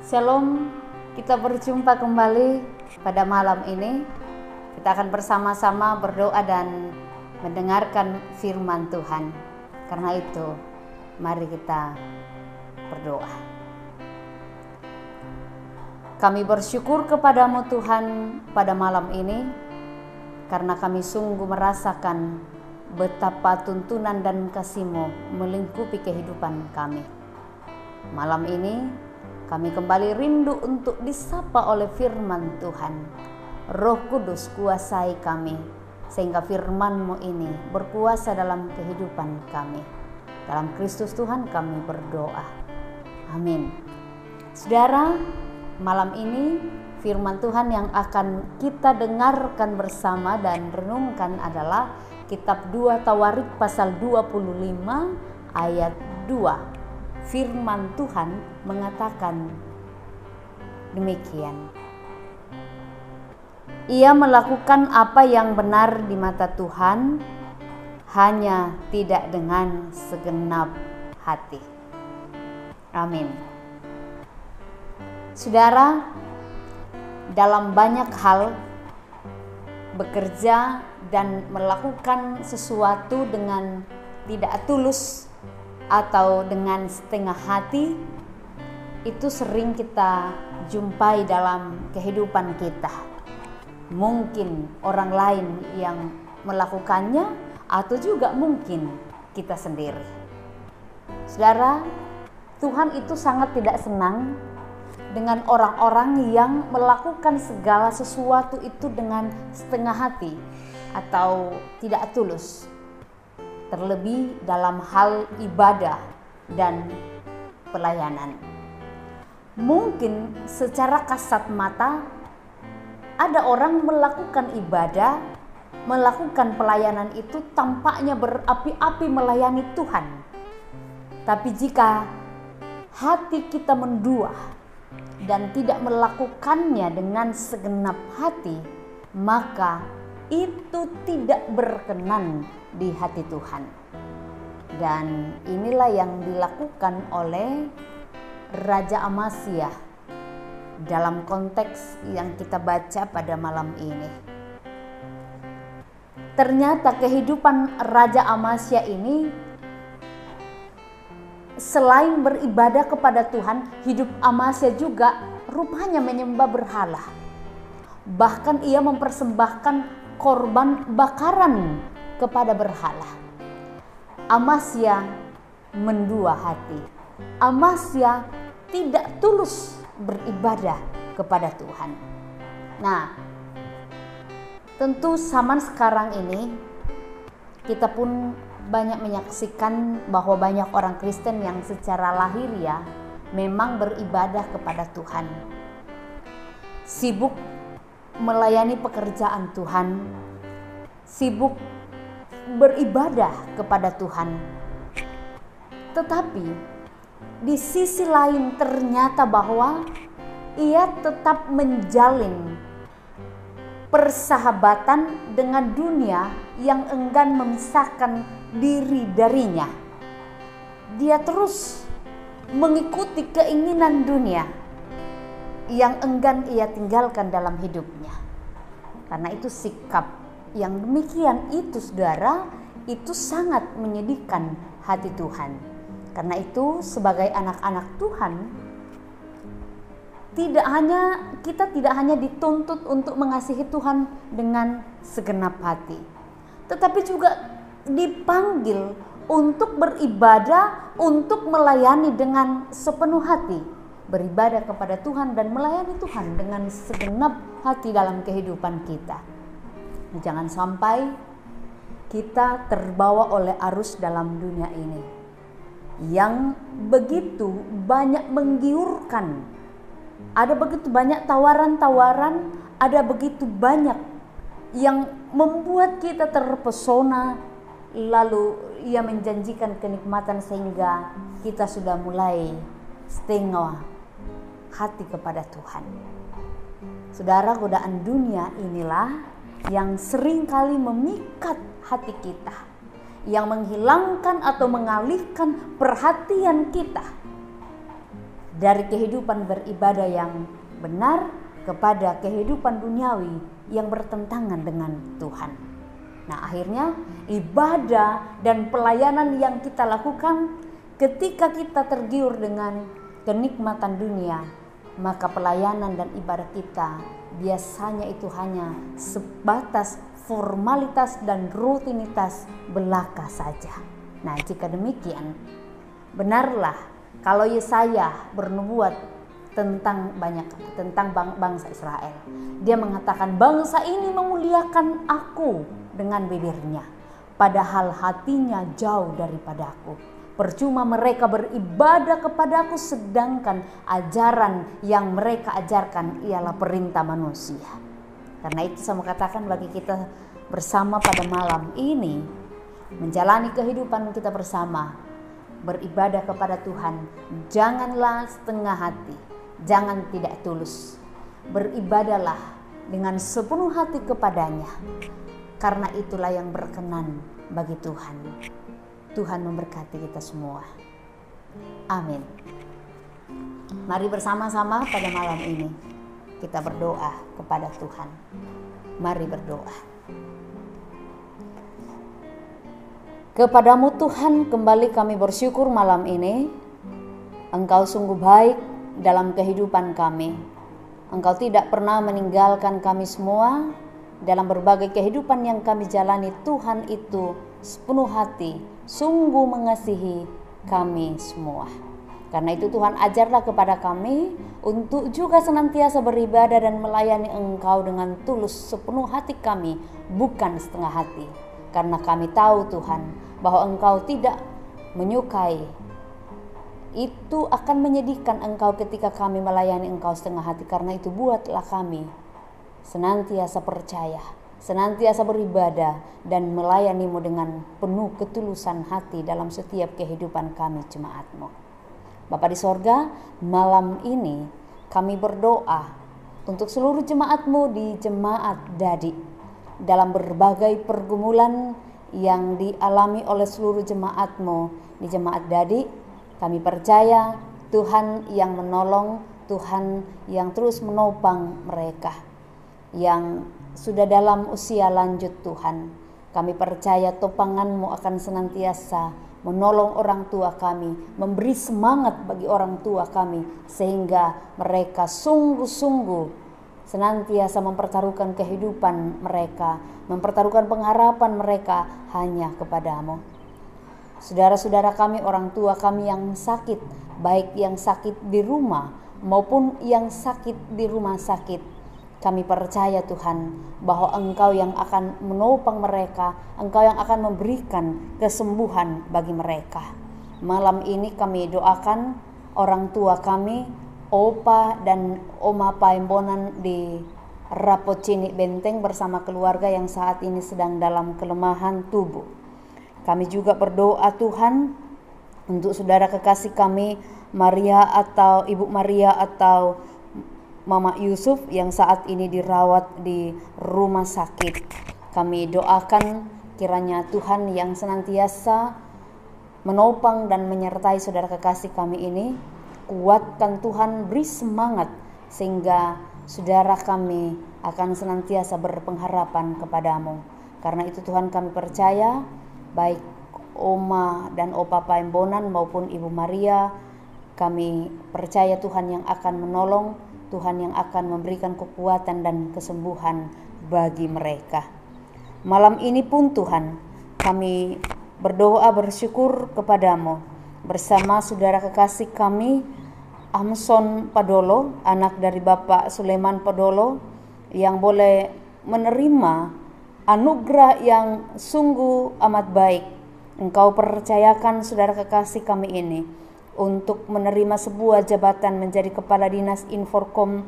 Shalom, kita berjumpa kembali pada malam ini. Kita akan bersama-sama berdoa dan mendengarkan firman Tuhan. Karena itu, mari kita berdoa. Kami bersyukur kepadamu Tuhan pada malam ini, karena kami sungguh merasakan betapa tuntunan dan kasih-Mu melingkupi kehidupan kami. Malam ini, kami kembali rindu untuk disapa oleh firman Tuhan. Roh Kudus kuasai kami, sehingga firman-Mu ini berkuasa dalam kehidupan kami. Dalam Kristus Tuhan kami berdoa. Amin. Saudara, malam ini firman Tuhan yang akan kita dengarkan bersama dan renungkan adalah kitab 2 Tawarik pasal 25 ayat 2. Firman Tuhan mengatakan demikian. Ia melakukan apa yang benar di mata Tuhan, hanya tidak dengan segenap hati. Amin. Saudara, dalam banyak hal bekerja dan melakukan sesuatu dengan tidak tulus atau dengan setengah hati, itu sering kita jumpai dalam kehidupan kita. Mungkin orang lain yang melakukannya, atau juga mungkin kita sendiri. Saudara, Tuhan itu sangat tidak senang dengan orang-orang yang melakukan segala sesuatu itu dengan setengah hati atau tidak tulus. Terlebih dalam hal ibadah dan pelayanan. Mungkin secara kasat mata ada orang melakukan ibadah, melakukan pelayanan itu tampaknya berapi-api melayani Tuhan. Tapi jika hati kita mendua dan tidak melakukannya dengan segenap hati, maka itu tidak berkenan di hati Tuhan. Dan inilah yang dilakukan oleh Raja Amasya dalam konteks yang kita baca pada malam ini. Ternyata kehidupan Raja Amasya ini selain beribadah kepada Tuhan, hidup Amasya juga rupanya menyembah berhala. Bahkan ia mempersembahkan korban bakaran kepada berhala. Amasya mendua hati. Amasya tidak tulus beribadah kepada Tuhan. Nah, tentu zaman sekarang ini kita pun banyak menyaksikan bahwa banyak orang Kristen yang secara lahiriah memang beribadah kepada Tuhan. Sibuk melayani pekerjaan Tuhan, sibuk beribadah kepada Tuhan. Tetapi di sisi lain ternyata bahwa ia tetap menjalin persahabatan dengan dunia yang enggan memisahkan diri darinya. Dia terus mengikuti keinginan dunia yang enggan ia tinggalkan dalam hidupnya. Karena itu sikap yang demikian itu, saudara, itu sangat menyedihkan hati Tuhan. Karena itu sebagai anak-anak Tuhan, kita tidak hanya dituntut untuk mengasihi Tuhan dengan segenap hati, tetapi juga dipanggil untuk beribadah, untuk melayani dengan sepenuh hati. Beribadah kepada Tuhan dan melayani Tuhan dengan segenap hati dalam kehidupan kita. Jangan sampai kita terbawa oleh arus dalam dunia ini yang begitu banyak menggiurkan. Ada begitu banyak tawaran-tawaran, ada begitu banyak yang membuat kita terpesona, lalu ia menjanjikan kenikmatan sehingga kita sudah mulai setengah hati kepada Tuhan. Saudara, godaan dunia inilah yang seringkali memikat hati kita, yang menghilangkan atau mengalihkan perhatian kita dari kehidupan beribadah yang benar kepada kehidupan duniawi yang bertentangan dengan Tuhan. Nah, akhirnya ibadah dan pelayanan yang kita lakukan ketika kita tergiur dengan kenikmatan dunia, maka pelayanan dan ibadah kita biasanya itu hanya sebatas formalitas dan rutinitas belaka saja. Nah, jika demikian, benarlah kalau Yesaya bernubuat tentang bangsa Israel. Dia mengatakan, bangsa ini memuliakan aku dengan bibirnya, padahal hatinya jauh daripadaku. Percuma mereka beribadah kepadaku, sedangkan ajaran yang mereka ajarkan ialah perintah manusia. Karena itu saya mau katakan bagi kita bersama pada malam ini, menjalani kehidupan kita bersama, beribadah kepada Tuhan, janganlah setengah hati, jangan tidak tulus. Beribadahlah dengan sepenuh hati kepadanya, karena itulah yang berkenan bagi Tuhan. Tuhan memberkati kita semua. Amin. Mari bersama-sama pada malam ini kita berdoa kepada Tuhan. Mari berdoa. Kepadamu Tuhan, kembali kami bersyukur malam ini. Engkau sungguh baik dalam kehidupan kami. Engkau tidak pernah meninggalkan kami semua dalam berbagai kehidupan yang kami jalani. Tuhan itu sepenuh hati sungguh mengasihi kami semua. Karena itu Tuhan, ajarlah kepada kami untuk juga senantiasa beribadah dan melayani Engkau dengan tulus sepenuh hati kami, bukan setengah hati. Karena kami tahu Tuhan bahwa Engkau tidak menyukai. Itu akan menyedihkan Engkau ketika kami melayani Engkau setengah hati. Karena itu buatlah kami senantiasa percaya, senantiasa beribadah dan melayani-Mu dengan penuh ketulusan hati dalam setiap kehidupan kami jemaat-Mu. Bapa di sorga, malam ini kami berdoa untuk seluruh jemaat-Mu di Jemaat Dadi, dalam berbagai pergumulan yang dialami oleh seluruh jemaat-Mu di Jemaat Dadi. Kami percaya Tuhan yang menolong, Tuhan yang terus menopang mereka yang sudah dalam usia lanjut. Tuhan, kami percaya topangan-Mu akan senantiasa menolong orang tua kami, memberi semangat bagi orang tua kami, sehingga mereka sungguh-sungguh senantiasa mempertaruhkan kehidupan mereka, mempertaruhkan pengharapan mereka hanya kepada-Mu. Saudara-saudara kami, orang tua kami yang sakit, baik yang sakit di rumah maupun yang sakit di rumah sakit, kami percaya Tuhan bahwa Engkau yang akan menopang mereka, Engkau yang akan memberikan kesembuhan bagi mereka. Malam ini kami doakan orang tua kami, Opa dan Oma Paimbonan di Rapocini Benteng bersama keluarga yang saat ini sedang dalam kelemahan tubuh. Kami juga berdoa Tuhan untuk saudara kekasih kami, Maria atau Ibu Maria atau Mama Yusuf yang saat ini dirawat di rumah sakit. Kami doakan kiranya Tuhan yang senantiasa menopang dan menyertai saudara kekasih kami ini. Kuatkan Tuhan, beri semangat sehingga saudara kami akan senantiasa berpengharapan kepada-Mu. Karena itu Tuhan, kami percaya baik Oma dan Opa Paimbonan maupun Ibu Maria, kami percaya Tuhan yang akan menolong, Tuhan yang akan memberikan kekuatan dan kesembuhan bagi mereka. Malam ini pun Tuhan, kami berdoa bersyukur kepada-Mu bersama saudara kekasih kami, Amson Padolo, anak dari Bapak Sulaiman Padolo, yang boleh menerima anugerah yang sungguh amat baik. Engkau percayakan saudara kekasih kami ini untuk menerima sebuah jabatan menjadi Kepala Dinas Inforkom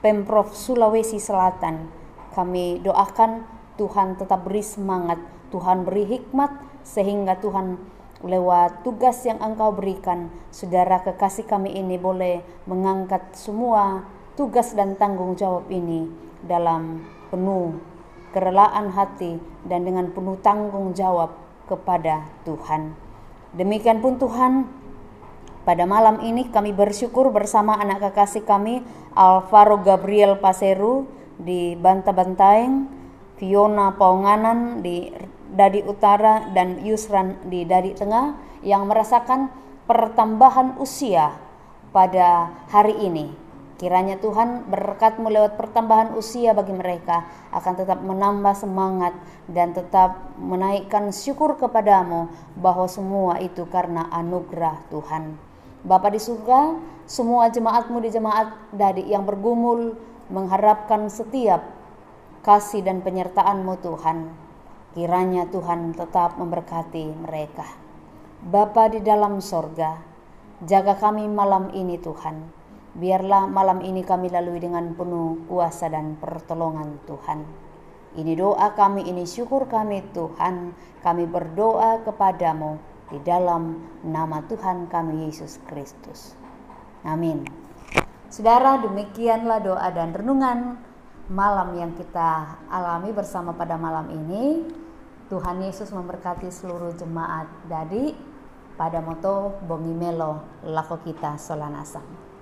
Pemprov Sulawesi Selatan. Kami doakan Tuhan tetap beri semangat, Tuhan beri hikmat, sehingga Tuhan lewat tugas yang Engkau berikan, saudara kekasih kami ini boleh mengangkat semua tugas dan tanggung jawab ini dalam penuh kerelaan hati dan dengan penuh tanggung jawab kepada Tuhan. Demikian pun Tuhan, Pada malam ini kami bersyukur bersama anak kekasih kami Alvaro Gabriel Paseru di Banta-Bantaeng, Fiona Paunganan di Dadi Utara, dan Yusran di Dadi Tengah yang merasakan pertambahan usia pada hari ini. Kiranya Tuhan berkat-Mu lewat pertambahan usia bagi mereka akan tetap menambah semangat dan tetap menaikkan syukur kepadamu bahwa semua itu karena anugerah Tuhan. Bapa di surga, semua jemaat-Mu di jemaat Dadi yang bergumul mengharapkan setiap kasih dan penyertaan-Mu Tuhan. Kiranya Tuhan tetap memberkati mereka. Bapa di dalam sorga, jaga kami malam ini Tuhan. Biarlah malam ini kami lalui dengan penuh kuasa dan pertolongan Tuhan. Ini doa kami, ini syukur kami Tuhan. Kami berdoa kepadamu di dalam nama Tuhan kami Yesus Kristus. Amin. Saudara, demikianlah doa dan renungan malam yang kita alami bersama pada malam ini. Tuhan Yesus memberkati seluruh jemaat Dadi pada moto Bongi Melo Lako Kita Solanasang.